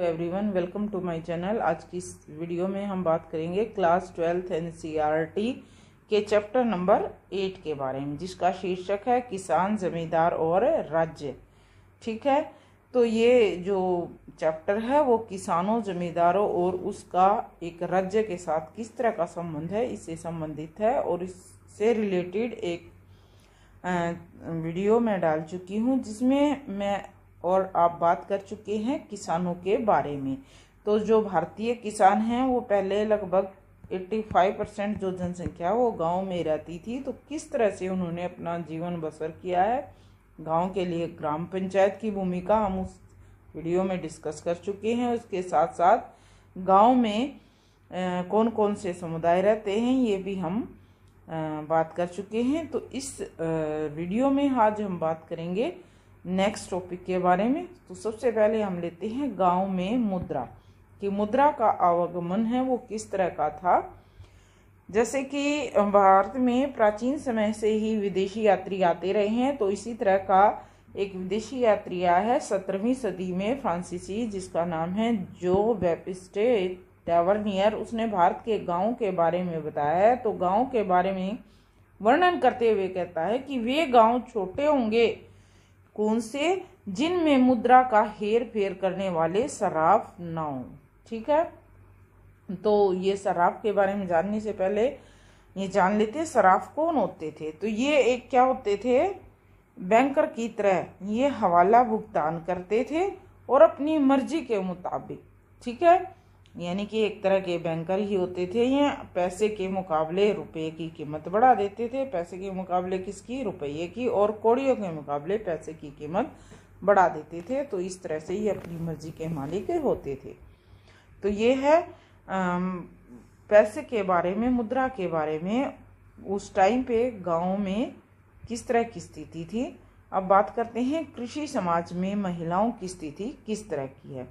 Everyone, welcome to my channel. आज की इस वीडियो में हम बात करेंगे क्लास 12th एनसीईआरटी के चैप्टर नंबर 8 के बारे में, जिसका शीर्षक है किसान, जमींदार और राज्य। ठीक है, तो ये जो चैप्टर है वो किसानों, जमींदारों और उसका एक राज्य के साथ किस तरह का संबंध है, इससे संबंधित है। और इससे रिलेटेड एक वीडियो मैं डाल चुकी हूँ जिसमें मैं और आप बात कर चुके हैं किसानों के बारे में। तो जो भारतीय किसान हैं वो पहले लगभग 85% जो जनसंख्या वो गांव में रहती थी। तो किस तरह से उन्होंने अपना जीवन बसर किया है, गांव के लिए ग्राम पंचायत की भूमिका हम उस वीडियो में डिस्कस कर चुके हैं। उसके साथ साथ गांव में कौन कौन से समुदाय रहते हैं ये भी हम बात कर चुके हैं। तो इस वीडियो में आज हम बात करेंगे नेक्स्ट टॉपिक के बारे में। तो सबसे पहले हम लेते हैं गांव में मुद्रा, कि मुद्रा का आवागमन है वो किस तरह का था। जैसे कि भारत में प्राचीन समय से ही विदेशी यात्री आते रहे हैं, तो इसी तरह का एक विदेशी यात्री आया है 17वीं सदी में, फ्रांसीसी, जिसका नाम है जो बैप्टिस्ट टैवर्नियर। उसने भारत के गांव के बारे में बताया है। तो गांव के बारे में वर्णन करते हुए कहता है कि वे गांव छोटे होंगे कौन से, जिनमें मुद्रा का हेर फेर करने वाले सराफ न हो। ठीक है, तो ये सराफ के बारे में जानने से पहले ये जान लेते हैं सराफ कौन होते थे। तो ये एक क्या होते थे, बैंकर की तरह ये हवाला भुगतान करते थे और अपनी मर्जी के मुताबिक। ठीक है, यानी कि एक तरह के बैंकर ही होते थे। ये पैसे के मुकाबले रुपए की कीमत बढ़ा देते थे, पैसे के मुकाबले किसकी, रुपये की, और कौड़ियों के मुकाबले पैसे की कीमत बढ़ा देते थे। तो इस तरह से ये अपनी मर्जी के मालिक होते थे। तो ये है पैसे के बारे में, मुद्रा के बारे में, उस टाइम पे गाँव में किस तरह की स्थिति थी। अब बात करते हैं कृषि समाज में महिलाओं की स्थिति किस तरह की है।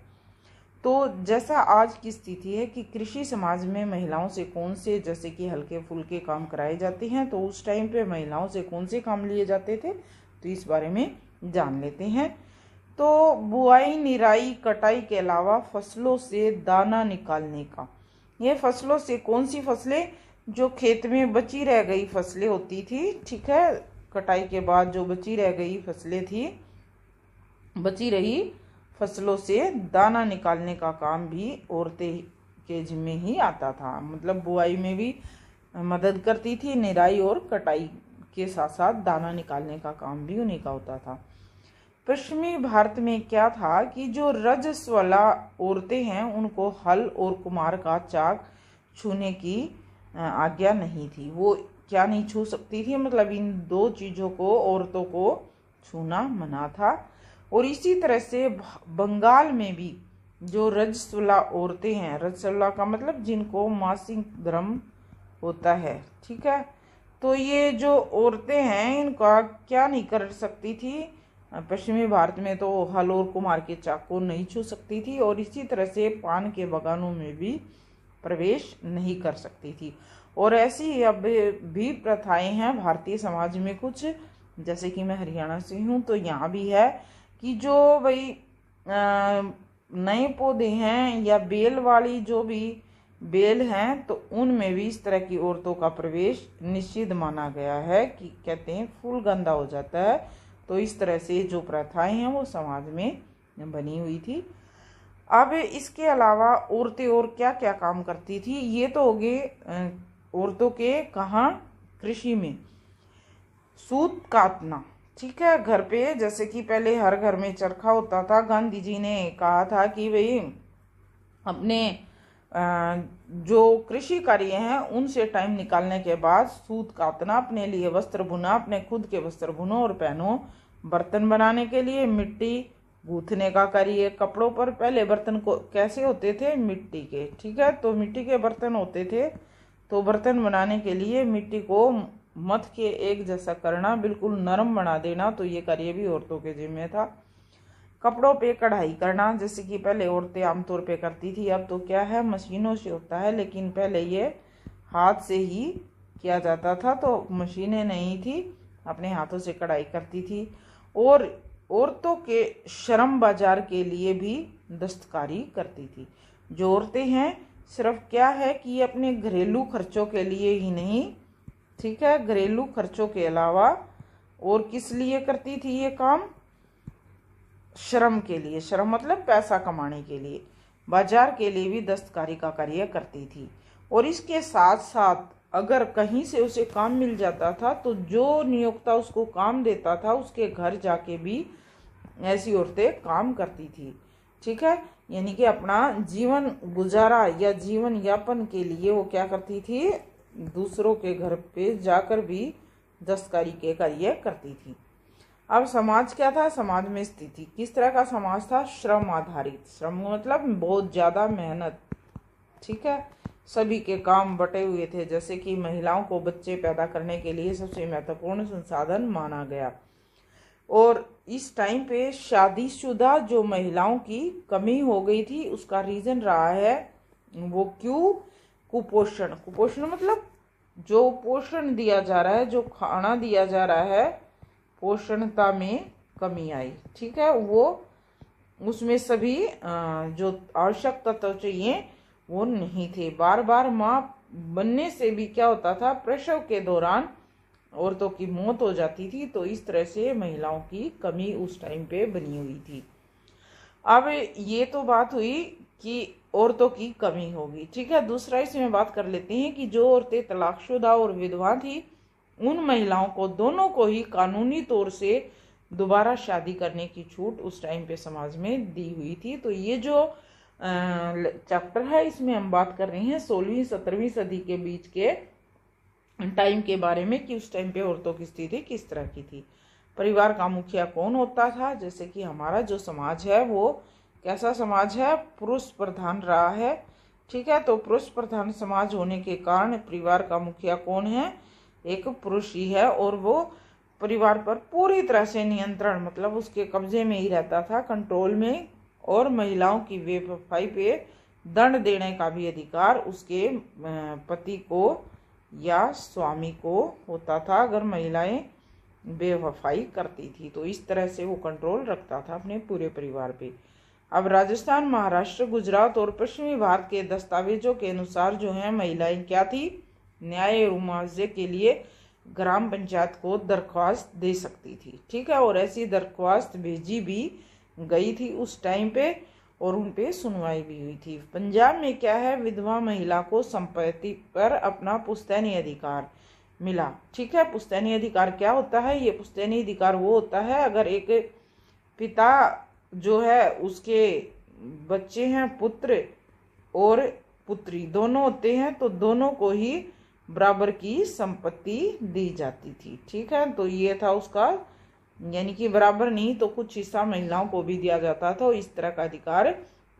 तो जैसा आज की स्थिति है कि कृषि समाज में महिलाओं से कौन से, जैसे कि हल्के फुल्के काम कराए जाते हैं, तो उस टाइम पे महिलाओं से कौन से काम लिए जाते थे, तो इस बारे में जान लेते हैं। तो बुआई, निराई, कटाई के अलावा फसलों से दाना निकालने का, ये फसलों से कौन सी फसलें, जो खेत में बची रह गई फसलें होती थी। ठीक है, कटाई के बाद जो बची रह गई फसलें थी, बची रही फसलों से दाना निकालने का काम भी औरतें के जिम्मे ही आता था। मतलब बुआई में भी मदद करती थी, निराई और कटाई के साथ साथ दाना निकालने का काम भी उन्हीं का होता था। पश्चिमी भारत में क्या था कि जो रजस्वला औरतें हैं उनको हल और कुम्हार का चाक छूने की आज्ञा नहीं थी। वो क्या नहीं छू सकती थी, मतलब इन दो चीज़ों को औरतों को छूना मना था। और इसी तरह से बंगाल में भी जो रजस्वला औरतें हैं, रजस्वला का मतलब जिनको मासिक धर्म होता है। ठीक है, तो ये जो औरतें हैं इनका क्या नहीं कर सकती थी, पश्चिमी भारत में तो हल और कुम्हार के चाक को नहीं छू सकती थी, और इसी तरह से पान के बागानों में भी प्रवेश नहीं कर सकती थी। और ऐसी अब भी प्रथाएं हैं भारतीय समाज में कुछ, जैसे कि मैं हरियाणा से हूँ, तो यहाँ भी है कि जो भाई नए पौधे हैं या बेल वाली जो भी बेल हैं, तो उनमें भी इस तरह की औरतों का प्रवेश निषिद्ध माना गया है, कि कहते हैं फूल गंदा हो जाता है। तो इस तरह से जो प्रथाएं हैं वो समाज में बनी हुई थी। अब इसके अलावा औरतें और क्या क्या काम करती थी, ये तो हो गए औरतों के कहाँ, कृषि में सूत काटना। ठीक है, घर पे, जैसे कि पहले हर घर में चरखा होता था। गांधी जी ने कहा था कि भाई अपने जो कृषि कार्य हैं उनसे टाइम निकालने के बाद सूत काटना, अपने लिए वस्त्र बुना, अपने खुद के वस्त्र बुनो और पहनो। बर्तन बनाने के लिए मिट्टी गूंथने का कार्य, कपड़ों पर पहले बर्तन को कैसे होते थे, मिट्टी के। ठीक है, तो मिट्टी के बर्तन होते थे, तो बर्तन बनाने के लिए मिट्टी को मथ के एक जैसा करना, बिल्कुल नरम बना देना, तो ये कार्य भी औरतों के जिम्मे था। कपड़ों पे कढ़ाई करना, जैसे कि पहले औरतें आमतौर पे करती थी, अब तो क्या है मशीनों से होता है, लेकिन पहले ये हाथ से ही किया जाता था, तो मशीनें नहीं थी, अपने हाथों से कढ़ाई करती थी। और औरतों के श्रम बाजार के लिए भी दस्तकारी करती थी। जो औरतें हैं सिर्फ क्या है कि ये अपने घरेलू खर्चों के लिए ही नहीं, ठीक है, घरेलू खर्चों के अलावा और किस लिए करती थी ये काम? श्रम के लिए। श्रम मतलब पैसा कमाने के लिए, बाजार के लिए भी दस्तकारी का कार्य करती थी। और इसके साथ साथ अगर कहीं से उसे काम मिल जाता था तो जो नियोक्ता उसको काम देता था उसके घर जाके भी ऐसी औरतें काम करती थी, ठीक है। यानी कि अपना जीवन गुजारा या जीवन यापन के लिए वो क्या करती थी? दूसरों के घर पे जाकर भी दस्तकारी के कार्य करती थी। अब समाज क्या था? समाज में स्थिति किस तरह का समाज था? श्रम आधारित। श्रम मतलब बहुत ज़्यादा मेहनत, ठीक है। सभी के काम बटे हुए थे, जैसे कि महिलाओं को बच्चे पैदा करने के लिए सबसे महत्वपूर्ण संसाधन माना गया। और इस टाइम पे शादीशुदा जो महिलाओं की कमी हो गई थी, उसका रीजन रहा है वो क्यों? कुपोषण। कुपोषण मतलब जो पोषण दिया जा रहा है, जो खाना दिया जा रहा है, पोषणता में कमी आई, ठीक है। वो उसमें सभी जो आवश्यक तत्व चाहिए वो नहीं थे। बार बार माँ बनने से भी क्या होता था? प्रसव के दौरान औरतों की मौत हो जाती थी। तो इस तरह से महिलाओं की कमी उस टाइम पे बनी हुई थी। अब ये तो बात हुई कि औरतों की कमी होगी, ठीक है। दूसरा इसमें बात कर लेते हैं कि जो औरतें तलाकशुदा और विधवा थी उन महिलाओं को, दोनों को ही कानूनी तौर से दोबारा शादी करने की छूट उस टाइम पे समाज में दी हुई थी। तो ये जो चैप्टर है इसमें हम बात कर रहे हैं 16वीं 17वीं सदी के बीच के टाइम के बारे में कि उस टाइम पे औरतों की स्थिति किस तरह की थी। परिवार का मुखिया कौन होता था? जैसे कि हमारा जो समाज है वो कैसा समाज है? पुरुष प्रधान रहा है, ठीक है। तो पुरुष प्रधान समाज होने के कारण परिवार का मुखिया कौन है? एक पुरुष ही है। और वो परिवार पर पूरी तरह से नियंत्रण, मतलब उसके कब्जे में ही रहता था, कंट्रोल में। और महिलाओं की बेवफाई पे दंड देने का भी अधिकार उसके पति को या स्वामी को होता था अगर महिलाएं बेवफाई करती थी। तो इस तरह से वो कंट्रोल रखता था अपने पूरे परिवार पे। अब राजस्थान, महाराष्ट्र, गुजरात और पश्चिमी भारत के दस्तावेजों के अनुसार जो है महिलाएं क्या थी? न्याय और मुआवजे के लिए ग्राम पंचायत को दरख्वास्त दे सकती थी, ठीक है। और ऐसी दरख्वास्त भेजी भी गई थी उस टाइम पे और उन पे सुनवाई भी हुई थी। पंजाब में क्या है? विधवा महिला को संपत्ति पर अपना पुश्तैनी अधिकार मिला, ठीक है। पुश्तैनी अधिकार क्या होता है? ये पुश्तैनी अधिकार वो होता है अगर एक पिता जो है उसके बच्चे हैं, पुत्र और पुत्री दोनों होते हैं, तो दोनों को ही बराबर की संपत्ति दी जाती थी, ठीक है। तो ये था उसका, यानी कि बराबर नहीं तो कुछ हिस्सा महिलाओं को भी दिया जाता था। इस तरह का अधिकार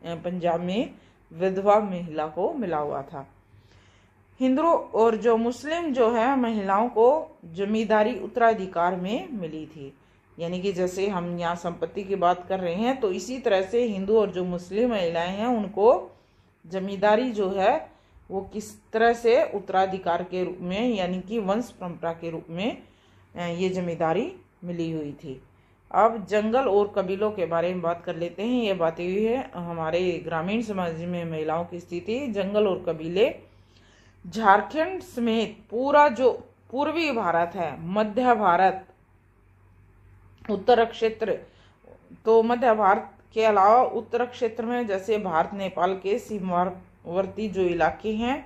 पंजाब में विधवा महिला को मिला हुआ था। हिंदू और जो मुस्लिम जो है महिलाओं को जमींदारी उत्तराधिकार में मिली थी। यानी कि जैसे हम यहाँ संपत्ति की बात कर रहे हैं तो इसी तरह से हिंदू और जो मुस्लिम महिलाएं हैं उनको जमींदारी जो है वो किस तरह से उत्तराधिकार के रूप में, यानी कि वंश परंपरा के रूप में ये जमींदारी मिली हुई थी। अब जंगल और कबीलों के बारे में बात कर लेते हैं। ये बातें हुई है हमारे ग्रामीण समाज में महिलाओं की स्थिति। जंगल और कबीले झारखंड समेत पूरा जो पूर्वी भारत है, मध्य भारत, उत्तर क्षेत्र, तो मध्य भारत के अलावा उत्तर क्षेत्र में जैसे भारत नेपाल के सीमावर्ती जो इलाके हैं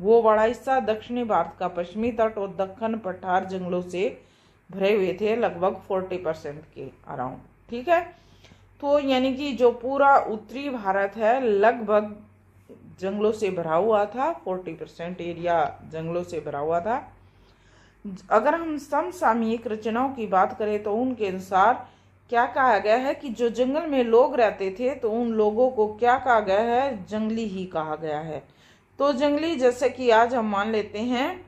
वो बड़ा हिस्सा, दक्षिणी भारत का पश्चिमी तट और दक्कन पठार जंगलों से भरे हुए थे, लगभग 40% के अराउंड, ठीक है। तो यानी कि जो पूरा उत्तरी भारत है लगभग जंगलों से भरा हुआ था, 40% एरिया जंगलों से भरा हुआ था। अगर हम समसामयिक रचनाओं की बात करें तो उनके अनुसार क्या कहा गया है कि जो जंगल में लोग रहते थे तो उन लोगों को क्या कहा गया है? जंगली ही कहा गया है। तो जंगली जैसे कि आज हम मान लेते हैं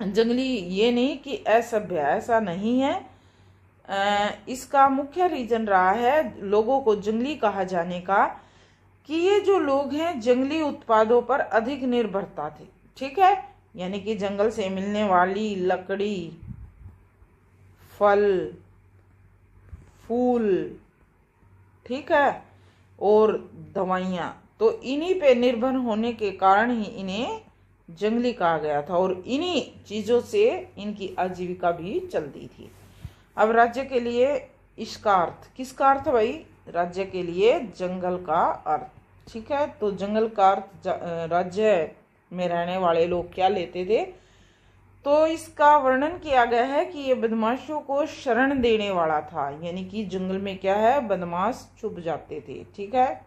जंगली, ये नहीं कि असभ्य, ऐसा नहीं है। इसका मुख्य रीजन रहा है लोगों को जंगली कहा जाने का कि ये जो लोग हैं जंगली उत्पादों पर अधिक निर्भरता थे, ठीक है। यानी कि जंगल से मिलने वाली लकड़ी, फल, फूल, ठीक है, और दवाइयाँ, तो इन्हीं पे निर्भर होने के कारण ही इन्हें जंगली कहा गया था और इन्हीं चीज़ों से इनकी आजीविका भी चलती थी। अब राज्य के लिए इसका अर्थ, किसका अर्थ भाई? राज्य के लिए जंगल का अर्थ, ठीक है। तो जंगल का अर्थ राज्य में रहने वाले लोग क्या लेते थे? तो इसका वर्णन किया गया है कि ये बदमाशों को शरण देने वाला था, यानी कि जंगल में क्या है, बदमाश छुप जाते थे, ठीक है।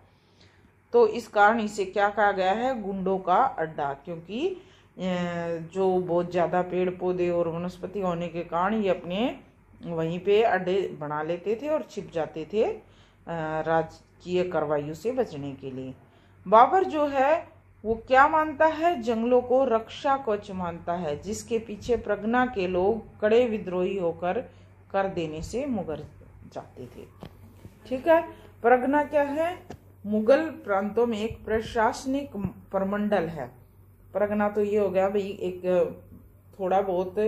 तो इस कारण इसे क्या कहा गया है? गुंडों का अड्डा, क्योंकि जो बहुत ज़्यादा पेड़ पौधे और वनस्पति होने के कारण ये अपने वहीं पे अड्डे बना लेते थे और छिप जाते थे राजकीय कार्रवाइयों से बचने के लिए। बाबर जो है वो क्या मानता है? जंगलों को रक्षा कवच मानता है, जिसके पीछे प्रगना के लोग कड़े विद्रोही होकर कर देने से मुकर जाते थे, ठीक है। प्रगना क्या है? मुगल प्रांतों में एक प्रशासनिक प्रमंडल है। प्रगना तो ये हो गया भाई एक थोड़ा बहुत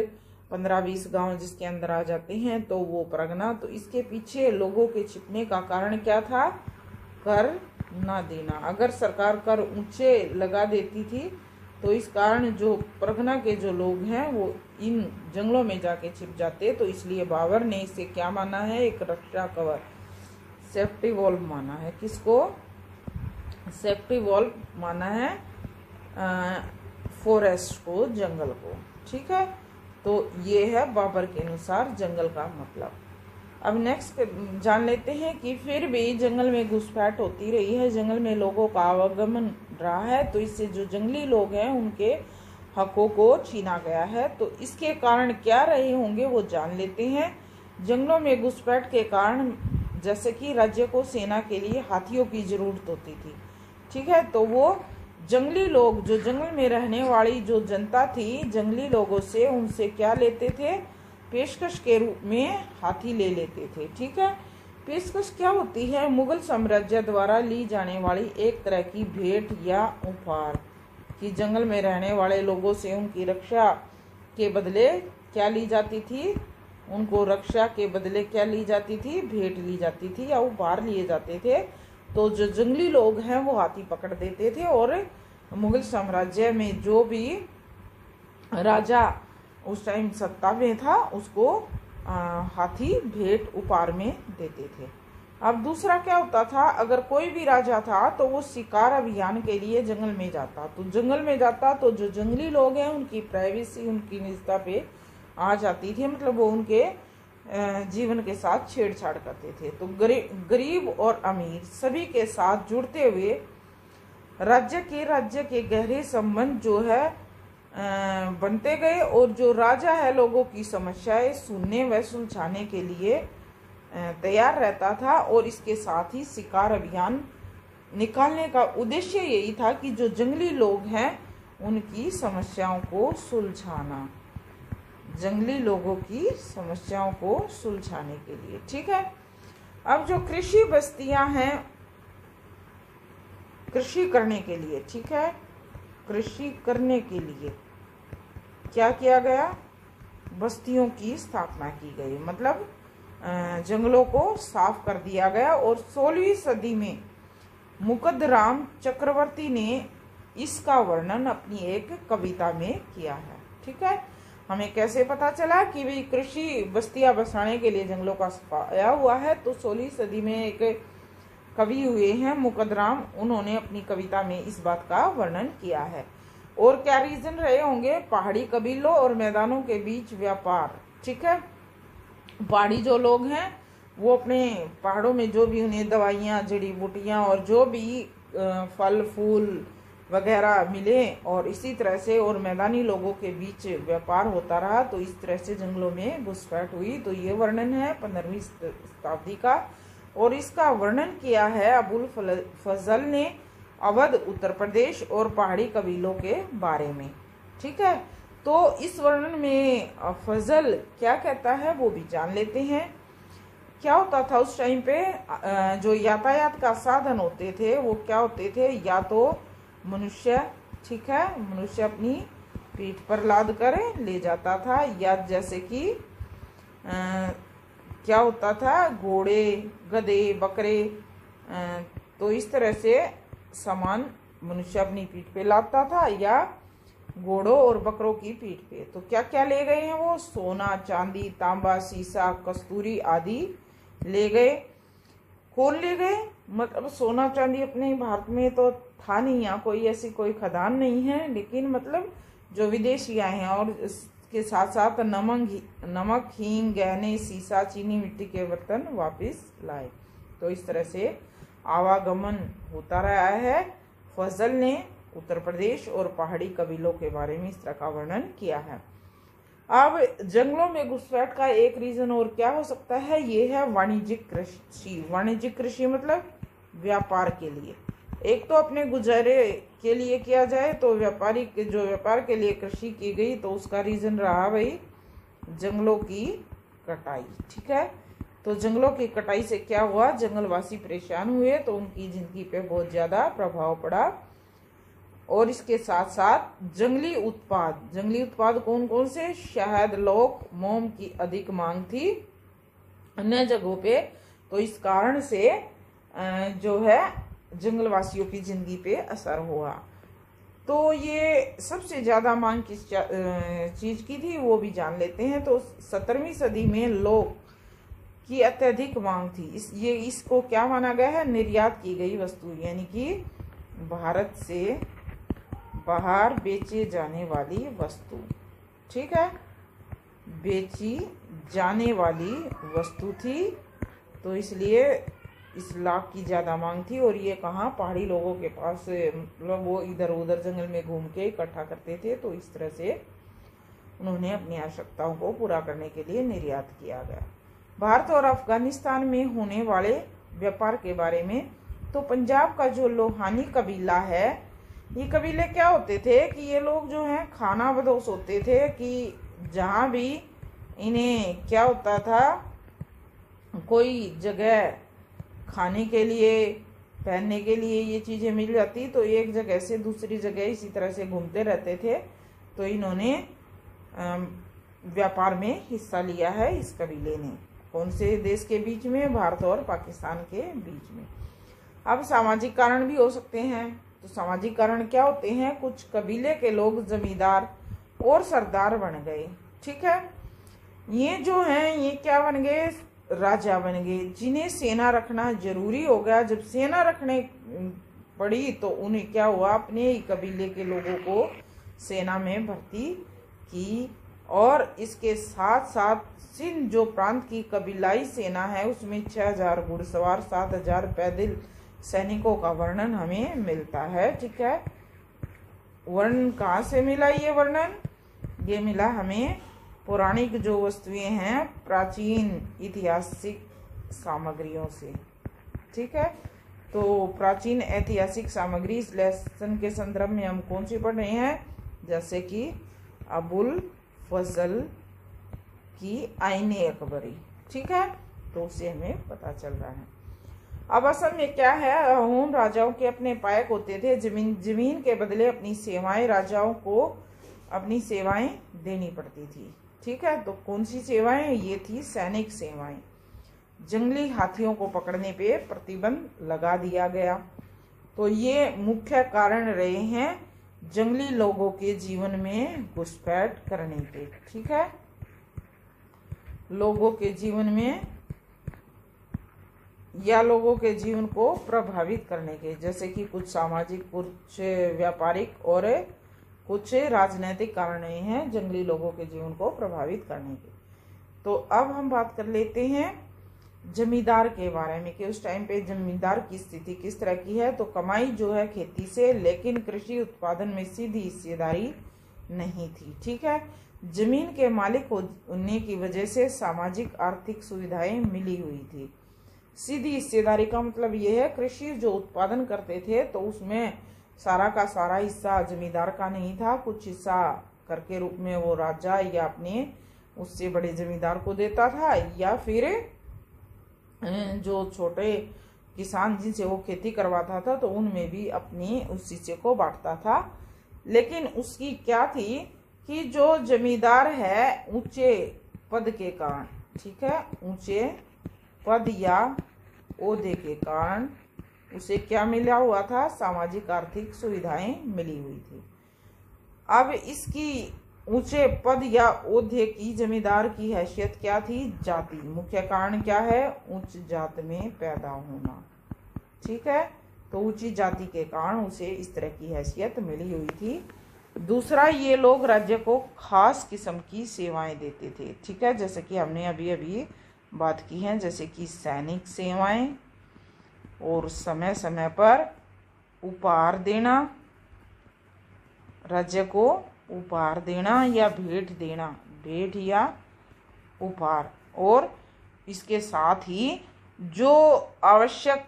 15-20 गांव जिसके अंदर आ जाते हैं, तो वो प्रगना। तो इसके पीछे लोगों के छिपने का कारण क्या था? कर ना देना। अगर सरकार कर ऊंचे लगा देती थी तो इस कारण जो प्रगना के जो लोग हैं वो इन जंगलों में जाके छिप जाते। तो इसलिए बाबर ने इसे क्या माना है? एक रक्षा कवच, सेफ्टी वॉल माना है। किसको? सेफ्टी वॉल माना है फॉरेस्ट को, जंगल को, ठीक है। तो ये है बाबर के अनुसार जंगल का मतलब। अब नेक्स्ट जान लेते हैं कि फिर भी जंगल में घुसपैठ होती रही है, जंगल में लोगों का आवागमन रहा है, तो इससे जो जंगली लोग हैं उनके हकों को छीना गया है। तो इसके कारण क्या रहे होंगे वो जान लेते हैं। जंगलों में घुसपैठ के कारण जैसे कि राज्य को सेना के लिए हाथियों की जरूरत होती थी, ठीक है। तो वो जंगली लोग, जो जंगल में रहने वाली जो जनता थी, जंगली लोगों से उनसे क्या लेते थे? पेशकश के रूप में हाथी ले लेते थे, ठीक है। पेशकश क्या होती है? मुगल साम्राज्य द्वारा ली जाने वाली एक तरह की भेंट या उपहार, कि जंगल में रहने वाले लोगों से उनकी रक्षा के बदले क्या ली जाती थी? उनको रक्षा के बदले क्या ली जाती थी? भेंट ली जाती थी या उपहार लिए जाते थे। तो जो जंगली लोग हैं वो हाथी पकड़ देते थे और मुगल साम्राज्य में जो भी राजा उस टाइम सत्ता में था उसको हाथी भेंट उपहार में देते थे। अब दूसरा क्या होता था? अगर कोई भी राजा था तो वो शिकार अभियान के लिए जंगल में जाता, तो जंगल में जाता तो जो जंगली लोग हैं उनकी प्राइवेसी, उनकी निजता पे आ जाती थी, मतलब वो उनके जीवन के साथ छेड़छाड़ करते थे। तो गरीब और अमीर सभी के साथ जुड़ते हुए राज्य के गहरे संबंध जो है बनते गए, और जो राजा है लोगों की समस्याएं सुनने व सुलझाने के लिए तैयार रहता था। और इसके साथ ही शिकार अभियान निकालने का उद्देश्य यही था कि जो जंगली लोग हैं उनकी समस्याओं को सुलझाना, जंगली लोगों की समस्याओं को सुलझाने के लिए, ठीक है। अब जो कृषि बस्तियां हैं कृषि करने के लिए, ठीक है, कृषि करने के लिए क्या किया गया? बस्तियों की स्थापना की गई, मतलब जंगलों को साफ कर दिया गया। और 16वीं सदी में मुकदराम चक्रवर्ती ने इसका वर्णन अपनी एक कविता में किया है, ठीक है। हमें कैसे पता चला कि भाई कृषि बस्तियां बसाने के लिए जंगलों का सफाया हुआ है? तो 16वीं सदी में एक कवि हुए हैं मुकदराम, उन्होंने अपनी कविता में इस बात का वर्णन किया है। और क्या रीजन रहे होंगे? पहाड़ी कबीलों और मैदानों के बीच व्यापार, ठीक है। पहाड़ी जो लोग हैं वो अपने पहाड़ों में जो भी उन्हें दवाइयाँ, जड़ी बूटियाँ और जो भी फल फूल वगैरह मिले, और इसी तरह से और मैदानी लोगों के बीच व्यापार होता रहा, तो इस तरह से जंगलों में घुसपैठ हुई। तो ये वर्णन है 15वीं शताब्दी का, और इसका वर्णन किया है अबुल फजल ने अवध उत्तर प्रदेश और पहाड़ी कबीलों के बारे में, ठीक है। तो इस वर्णन में फजल क्या कहता है वो भी जान लेते हैं। क्या होता था उस टाइम पे? जो यातायात का साधन होते थे वो क्या होते थे? या तो मनुष्य, ठीक है, मनुष्य अपनी पीठ पर लाद कर ले जाता था, या जैसे कि क्या होता था, घोड़े, गधे, बकरे, तो इस तरह से सामान मनुष्य अपनी पीठ पे लादता था या घोड़ों और बकरों की पीठ पे। तो क्या क्या ले गए हैं वो, सोना, चांदी, तांबा, सीसा, कस्तूरी आदि ले गए। कौन ले गए, मतलब सोना चांदी अपने भारत में तो था नहीं, यहाँ कोई ऐसी कोई खदान नहीं है, लेकिन मतलब जो विदेशी आए हैं, और इसके साथ साथ नमक, हींग, गहने, सीसा, चीनी मिट्टी के बर्तन वापस लाए। तो इस तरह से आवागमन होता रहा है। फजल ने उत्तर प्रदेश और पहाड़ी कबीलों के बारे में इस तरह का वर्णन किया है। अब जंगलों में घुसपैठ का एक रीजन और क्या हो सकता है, ये है वाणिज्यिक कृषि। वाणिज्यिक कृषि मतलब व्यापार के लिए, एक तो अपने गुजारे के लिए किया जाए, तो व्यापार के लिए कृषि की गई, तो उसका रीजन रहा भाई जंगलों की कटाई। ठीक है, तो जंगलों की कटाई से क्या हुआ, जंगलवासी परेशान हुए, तो उनकी जिंदगी पे बहुत ज्यादा प्रभाव पड़ा। और इसके साथ साथ जंगली उत्पाद कौन कौन से, शहद, लौक, मोम की अधिक मांग थी अन्य जगहों पे, तो इस कारण से जो है जंगलवासियों की जिंदगी पे असर हुआ। तो ये सबसे ज्यादा मांग किस चीज की थी वो भी जान लेते हैं। तो 17वीं सदी में लौक की अत्यधिक मांग थी। इसको क्या माना गया है, निर्यात की गई वस्तु, यानी कि भारत से बाहर बेचे जाने वाली वस्तु। ठीक है, बेची जाने वाली वस्तु थी, तो इसलिए इस लाख की ज्यादा मांग थी। और ये कहाँ, पहाड़ी लोगों के पास, मतलब वो इधर उधर जंगल में घूम के इकट्ठा करते थे, तो इस तरह से उन्होंने अपनी आवश्यकताओं को पूरा करने के लिए निर्यात किया गया। भारत और अफगानिस्तान में होने वाले व्यापार के बारे में, तो पंजाब का जो लोहानी कबीला है, ये कबीले क्या होते थे कि ये लोग जो हैं खाना बदोश होते थे, कि जहाँ भी इन्हें क्या होता था, कोई जगह खाने के लिए, पहनने के लिए ये चीजें मिल जाती, तो एक जगह से दूसरी जगह इसी तरह से घूमते रहते थे। तो इन्होंने व्यापार में हिस्सा लिया है इस कबीले ने। कौन से देश के बीच में, भारत और पाकिस्तान के बीच में। अब सामाजिक कारण भी हो सकते हैं। तो सामाजिक कारण क्या होते हैं, कुछ कबीले के लोग जमींदार और सरदार बन गए। ठीक है, ये जो हैं ये क्या बन गए, राजा बन गए, जिन्हें सेना रखना जरूरी हो गया। जब सेना रखने पड़ी तो उन्हें क्या हुआ, अपने ही कबीले के लोगों को सेना में भर्ती की। और इसके साथ साथ सिंध जो प्रांत की कबीलाई सेना है, उसमें 6000 घुड़सवार, 7000 पैदल सैनिकों का वर्णन हमें मिलता है। ठीक है, वर्णन कहाँ से मिला, ये वर्णन ये मिला हमें पौराणिक जो वस्तुएं हैं, प्राचीन ऐतिहासिक सामग्रियों से। ठीक है, तो प्राचीन ऐतिहासिक सामग्री, इस लेसन के संदर्भ में हम कौन सी पढ़ रहे हैं, जैसे कि अबुल फजल की आईने अकबरी। ठीक है, तो उससे हमें पता चल रहा है। अब असल में क्या है, अहोम राजाओं के अपने पायक होते थे, जमीन के बदले अपनी सेवाएं, राजाओं को अपनी सेवाएं देनी पड़ती थी। ठीक है, तो कौन सी सेवाएं, ये थी सैनिक सेवाएं। जंगली हाथियों को पकड़ने पे प्रतिबंध लगा दिया गया। तो ये मुख्य कारण रहे हैं जंगली लोगों के जीवन में घुसपैठ करने के। ठीक है, लोगों के जीवन में या लोगों के जीवन को प्रभावित करने के, जैसे कि कुछ सामाजिक, कुछ व्यापारिक और कुछ राजनीतिक कारण हैं जंगली लोगों के जीवन को प्रभावित करने के। तो अब हम बात कर लेते हैं जमींदार के बारे में कि उस टाइम पे जमींदार की स्थिति किस तरह की है। तो कमाई जो है खेती से, लेकिन कृषि उत्पादन में सीधी हिस्सेदारी नहीं थी। ठीक है, जमीन के मालिक होने की वजह से सामाजिक आर्थिक सुविधाएं मिली हुई थी। सीधी हिस्सेदारी का मतलब ये है, कृषि जो उत्पादन करते थे तो उसमें सारा का सारा हिस्सा जमींदार का नहीं था, कुछ हिस्सा कर के रूप में वो राजा या अपने उससे बड़े जमींदार को देता था, या फिर जो छोटे किसान जिनसे वो खेती करवाता था तो उनमें भी अपनी उस हिस्से को बांटता था। लेकिन उसकी क्या थी कि जो जमींदार है ऊंचे पद के कारण, ठीक है, ऊंचे पद या ओहदे के कारण उसे क्या मिला हुआ था, सामाजिक आर्थिक सुविधाएं मिली हुई थी। अब इसकी ऊंचे पद या ओहदे की जमींदार की हैसियत क्या थी, जाति। मुख्य कारण क्या है, उच्च जात में पैदा होना। ठीक है, तो ऊंची जाति के कारण उसे इस तरह की हैसियत मिली हुई थी। दूसरा, ये लोग राज्य को खास किस्म की सेवाएं देते थे। ठीक है, जैसे कि हमने अभी अभी बात की है, जैसे कि सैनिक सेवाएं और समय समय पर उपहार देना, राज्य को उपहार देना या भेंट देना, भेंट या उपहार। और इसके साथ ही जो आवश्यक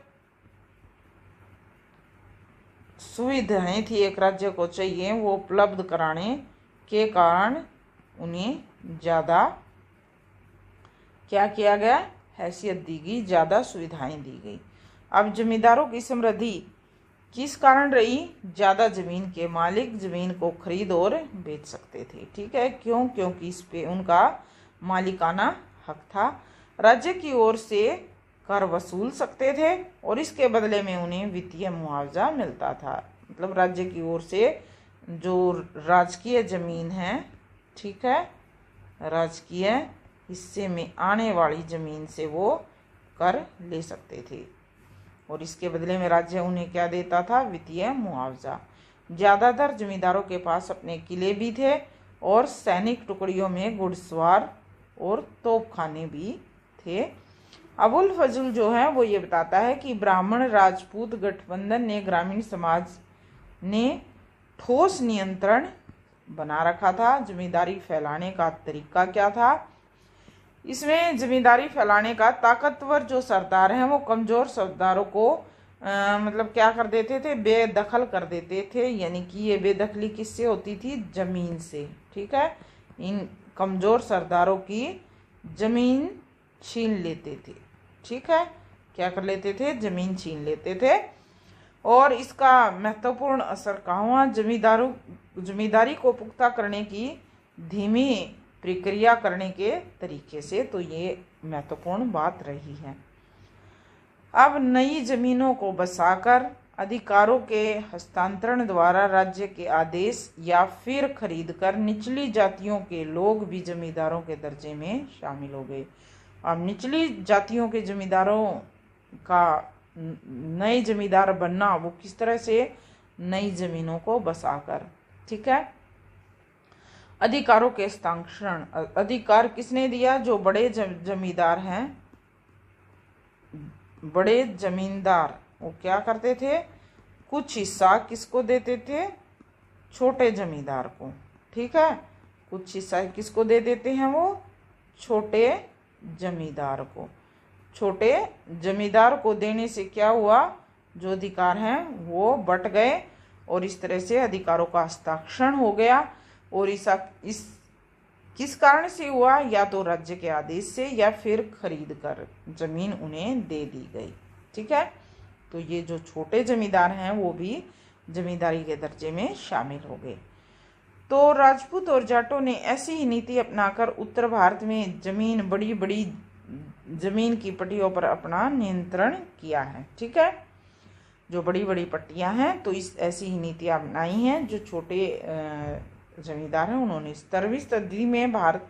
सुविधाएं थी एक राज्य को चाहिए वो उपलब्ध कराने के कारण उन्हें ज़्यादा क्या किया गया, हैसियत दी गई, ज़्यादा सुविधाएं दी गई। अब जमींदारों की समृद्धि किस कारण रही, ज़्यादा जमीन के मालिक जमीन को खरीद और बेच सकते थे। ठीक है, क्यों, क्योंकि इस पे उनका मालिकाना हक था। राज्य की ओर से कर वसूल सकते थे और इसके बदले में उन्हें वित्तीय मुआवजा मिलता था। मतलब राज्य की ओर से जो राजकीय जमीन है, ठीक है, राजकीय हिस्से में आने वाली जमीन से वो कर ले सकते थे और इसके बदले में राज्य उन्हें क्या देता था, वित्तीय मुआवजा। ज़्यादातर जमींदारों के पास अपने किले भी थे और सैनिक टुकड़ियों में घुड़सवार और तोपखाने भी थे। अबुल फजल जो है वो ये बताता है कि ब्राह्मण राजपूत गठबंधन ने ग्रामीण समाज ने ठोस नियंत्रण बना रखा था। जमींदारी फैलाने का तरीका क्या था, इसमें जमींदारी फैलाने का ताकतवर जो सरदार हैं वो कमज़ोर सरदारों को मतलब क्या कर देते थे, बेदखल कर देते थे। यानी कि ये बेदखली किससे होती थी, ज़मीन से। ठीक है, इन कमज़ोर सरदारों की ज़मीन छीन लेते थे। ठीक है, क्या कर लेते थे, ज़मीन छीन लेते थे। और इसका महत्वपूर्ण असर कहाँ हुआ, जमींदारी को पुख्ता करने की धीमी प्रक्रिया करने के तरीके से। तो ये महत्वपूर्ण बात रही है। अब नई जमीनों को बसाकर अधिकारों के हस्तांतरण द्वारा राज्य के आदेश या फिर खरीदकर निचली जातियों के लोग भी जमींदारों के दर्जे में शामिल हो गए। अब निचली जातियों के जमींदारों का नए जमींदार बनना वो किस तरह से, नई जमीनों को बसाकर। ठीक है, अधिकारों के हस्तांतरण, अधिकार किसने दिया, जो बड़े जमींदार हैं, बड़े जमींदार वो क्या करते थे, कुछ हिस्सा किसको देते थे, छोटे जमींदार को। ठीक है, कुछ हिस्सा किसको दे देते हैं, वो छोटे जमींदार को। छोटे जमींदार को देने से क्या हुआ, जो अधिकार हैं वो बट गए और इस तरह से अधिकारों का हस्ताक्षर हो गया। और इस किस कारण से हुआ, या तो राज्य के आदेश से या फिर खरीद कर जमीन उन्हें दे दी गई। ठीक है, तो ये जो छोटे जमींदार हैं वो भी जमींदारी के दर्जे में शामिल हो गए। तो राजपूत और जाटों ने ऐसी ही नीति अपनाकर उत्तर भारत में बड़ी बड़ी जमीन की पट्टियों पर अपना नियंत्रण किया है। ठीक है, जो बड़ी बड़ी पट्टियां हैं तो इस ऐसी ही नीतियां अपनाई हैं। जो छोटे जमींदार हैं उन्होंने 17वीं सदी में भारत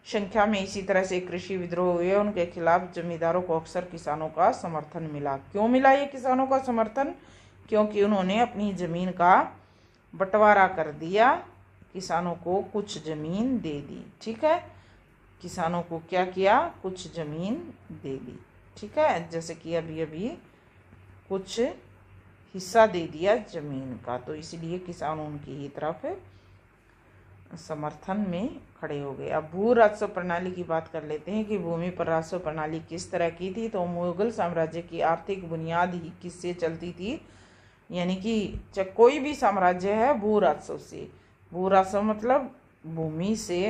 संख्या में इसी तरह से कृषि विद्रोह हुए। उनके खिलाफ जमींदारों को अक्सर किसानों का समर्थन मिला। क्यों मिला ये किसानों का समर्थन, क्योंकि उन्होंने अपनी जमीन का बंटवारा कर दिया, किसानों को कुछ जमीन दे दी। ठीक है, किसानों को क्या किया, कुछ जमीन दे दी। ठीक है, जैसे कि अभी अभी कुछ हिस्सा दे दिया जमीन का, तो इसलिए किसान उनकी ही तरफ समर्थन में खड़े हो गए। अब भू राजस्व प्रणाली की बात कर लेते हैं कि भूमि पर राजस्व प्रणाली किस तरह की थी। तो मुगल साम्राज्य की आर्थिक बुनियाद ही किससे चलती थी, यानी कि कोई भी साम्राज्य है भू राजस्व से। भू राजस्व मतलब भूमि से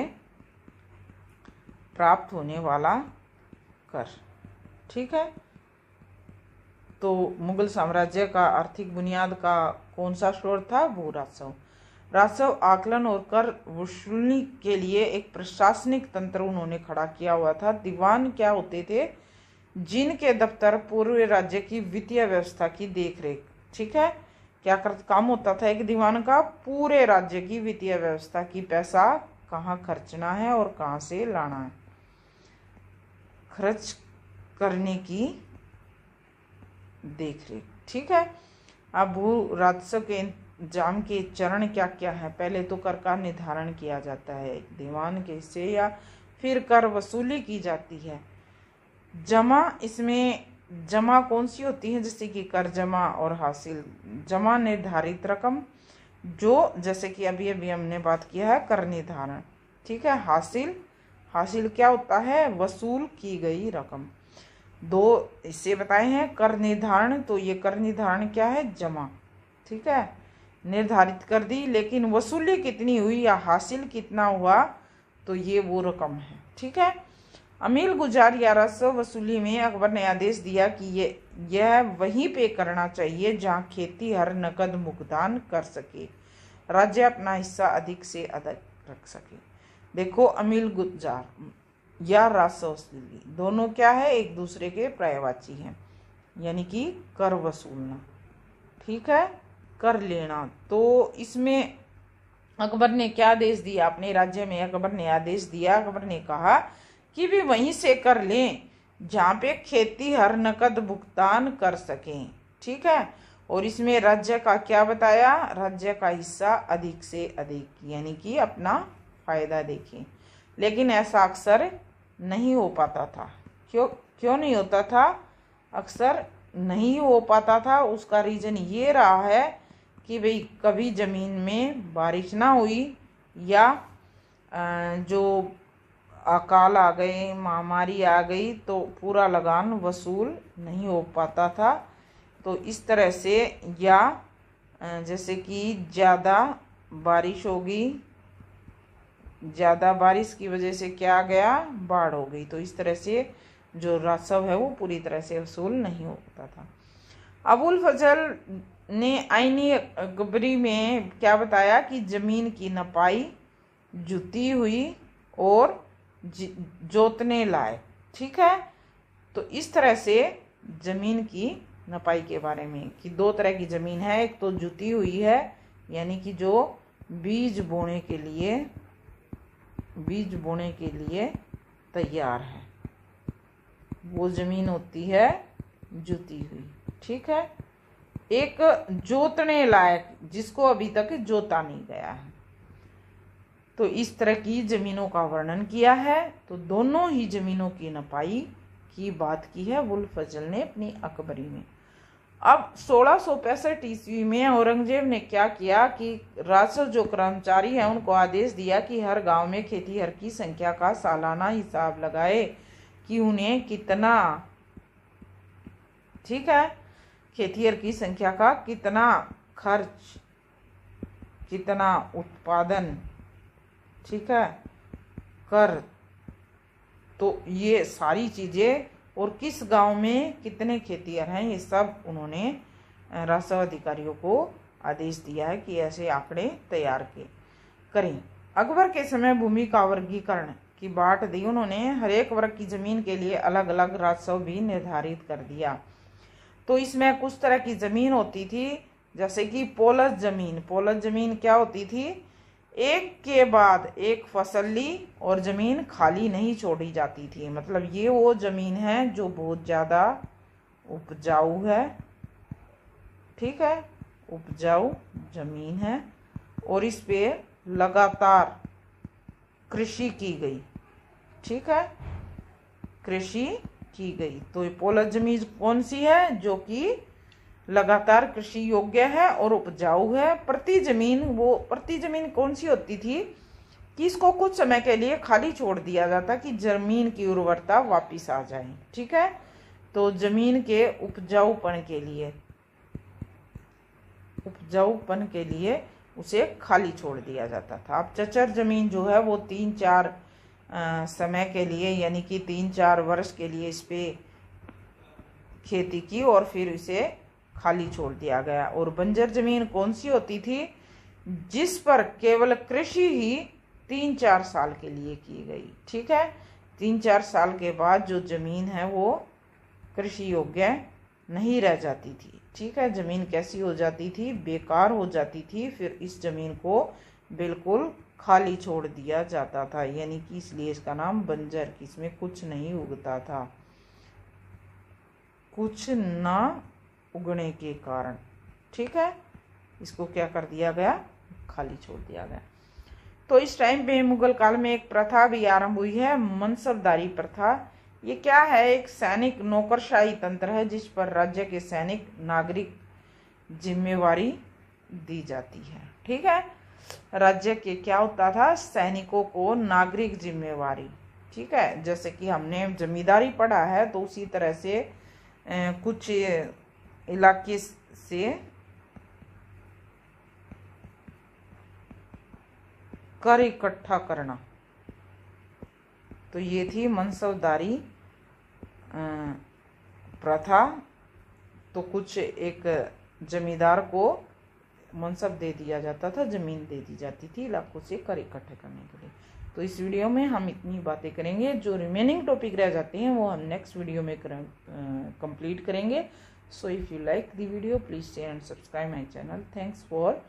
प्राप्त होने वाला कर। ठीक है, तो मुगल साम्राज्य का आर्थिक बुनियाद का कौन सा स्रोत था, भू राजस्व। राजस्व आकलन और कर वसूली के लिए एक प्रशासनिक तंत्र उन्होंने खड़ा किया हुआ था। दीवान क्या होते थे? जिनके दफ्तर पूरे राज्य की वित्तीय व्यवस्था की देखरेख, ठीक है, क्या काम होता था एक दीवान का? पूरे राज्य की वित्तीय व्यवस्था की, पैसा कहाँ खर्चना है और कहाँ से लाना है, खर्च करने की देखरेख, ठीक है। अब भू राजस्व के इंतजाम के चरण क्या क्या है? पहले तो कर का निर्धारण किया जाता है दीवान के से, या फिर कर वसूली की जाती है। जमा, इसमें जमा कौन सी होती है? जैसे कि कर जमा और हासिल। जमा निर्धारित रकम, जो जैसे कि अभी अभी हमने बात किया है कर निर्धारण, ठीक है। हासिल, हासिल क्या होता है? वसूल की गई रकम। दो इससे बताए हैं कर निर्धारण, तो ये कर निर्धारण क्या है? जमा, ठीक है, निर्धारित कर दी, लेकिन वसूली कितनी हुई या हासिल कितना हुआ, तो ये वो रकम है, ठीक है। अमील गुजार या राजस्व वसूली में अकबर ने आदेश दिया कि यह वहीं पे करना चाहिए जहां खेती हर नकद भुगतान कर सके, राज्य अपना हिस्सा अधिक से अधिक रख सके। देखो, अमील गुजार या राजस्व वसूली दोनों क्या है? एक दूसरे के पर्यायवाची हैं, यानी कि कर वसूलना, ठीक है, कर लेना। तो इसमें अकबर ने क्या आदेश दिया? अपने राज्य में अकबर ने आदेश दिया, अकबर ने कहा कि भी वहीं से कर लें जहाँ पे खेती हर नकद भुगतान कर सकें, ठीक है। और इसमें राज्य का क्या बताया? राज्य का हिस्सा अधिक से अधिक, यानी कि अपना फायदा देखें। लेकिन ऐसा अक्सर नहीं हो पाता था। क्यों नहीं होता था? अक्सर नहीं हो पाता था। उसका रीज़न ये रहा है कि भाई कभी ज़मीन में बारिश ना हुई, या जो अकाल आ गए, महामारी आ गई, तो पूरा लगान वसूल नहीं हो पाता था। तो इस तरह से, या जैसे कि ज़्यादा बारिश होगी, ज़्यादा बारिश की वजह से क्या गया? बाढ़ हो गई। तो इस तरह से जो राजस्व है वो पूरी तरह से वसूल नहीं होता था। अबुल फजल ने आईनी अकबरी में क्या बताया कि ज़मीन की नपाई जुती हुई और जोतने लाए, ठीक है। तो इस तरह से ज़मीन की नपाई के बारे में कि दो तरह की ज़मीन है, एक तो जुती हुई है, यानी कि जो बीज बोने के लिए तैयार है, वो ज़मीन होती है जुती हुई, ठीक है। एक जोतने लायक, जिसको अभी तक जोता नहीं गया है। तो इस तरह की ज़मीनों का वर्णन किया है। तो दोनों ही ज़मीनों की नपाई की बात की है अबुल फजल ने अपनी अकबरी में। अब 1665 ईस्वी में औरंगजेब ने क्या किया कि राजस्व जो कर्मचारी हैं उनको आदेश दिया कि हर गांव में खेतीहर की संख्या का सालाना हिसाब लगाए कि उन्हें कितना, ठीक है, खेतीहर की संख्या का कितना खर्च, कितना उत्पादन, ठीक है, कर, तो ये सारी चीज़ें, और किस गांव में कितने खेतीहर हैं, ये सब उन्होंने राजस्व अधिकारियों को आदेश दिया है कि ऐसे आंकड़े तैयार करें। अकबर के समय भूमि का वर्गीकरण की बांट दी उन्होंने। हर एक वर्ग की ज़मीन के लिए अलग अलग राजस्व भी निर्धारित कर दिया। तो इसमें कुछ तरह की ज़मीन होती थी, जैसे कि पोलज ज़मीन। पोलज ज़मीन क्या होती थी? एक के बाद एक फसल ली और ज़मीन खाली नहीं छोड़ी जाती थी। मतलब ये वो ज़मीन है जो बहुत ज़्यादा उपजाऊ है, ठीक है, उपजाऊ ज़मीन है, और इस पे लगातार कृषि की गई, ठीक है, कृषि की गई। तो ये पोलज ज़मीन कौन सी है? जो कि लगातार कृषि योग्य है और उपजाऊ है। प्रति ज़मीन कौन सी होती थी कि इसको कुछ समय के लिए खाली छोड़ दिया जाता कि ज़मीन की उर्वरता वापस आ जाए, ठीक है। तो ज़मीन के उपजाऊपन के लिए उसे खाली छोड़ दिया जाता था। अब चचर ज़मीन जो है वो 3-4 समय के लिए, यानी कि 3-4 वर्ष के लिए इस पे खेती की और फिर इसे खाली छोड़ दिया गया। और बंजर ज़मीन कौन सी होती थी जिस पर केवल कृषि ही 3-4 साल के लिए की गई। ठीक है, 3-4 साल के बाद जो जमीन है वो कृषि योग्य नहीं रह जाती थी। ठीक है, जमीन कैसी हो जाती थी, बेकार हो जाती थी, फिर इस जमीन को बिल्कुल खाली छोड़ दिया जाता था, यानी कि इसलिए इसका नाम बंजर, कि इसमें कुछ नहीं उगता था, कुछ ना उगने के कारण। ठीक है, इसको क्या कर दिया गया, खाली छोड़ दिया गया। तो इस टाइम पे मुगल काल में एक प्रथा भी आरंभ हुई है, मनसबदारी प्रथा। ये क्या है, एक सैनिक नौकरशाही तंत्र है जिस पर राज्य के सैनिक नागरिक जिम्मेवारी दी जाती है। ठीक है, राज्य के क्या होता था, सैनिकों को नागरिक जिम्मेवारी। ठीक है, जैसे कि हमने जमींदारी पढ़ा है, तो उसी तरह से कुछ इलाके से कर इकट्ठा करना, तो ये थी मनसबदारी प्रथा। तो कुछ एक जमींदार को मनसब दे दिया जाता था, जमीन दे दी जाती थी इलाकों से कर इकट्ठे करने के लिए। तो इस वीडियो में हम इतनी बातें करेंगे, जो रिमेनिंग टॉपिक रह जाते हैं वो हम नेक्स्ट वीडियो में कंप्लीट करेंगे। So if you like the video, please share and subscribe my channel. Thanks for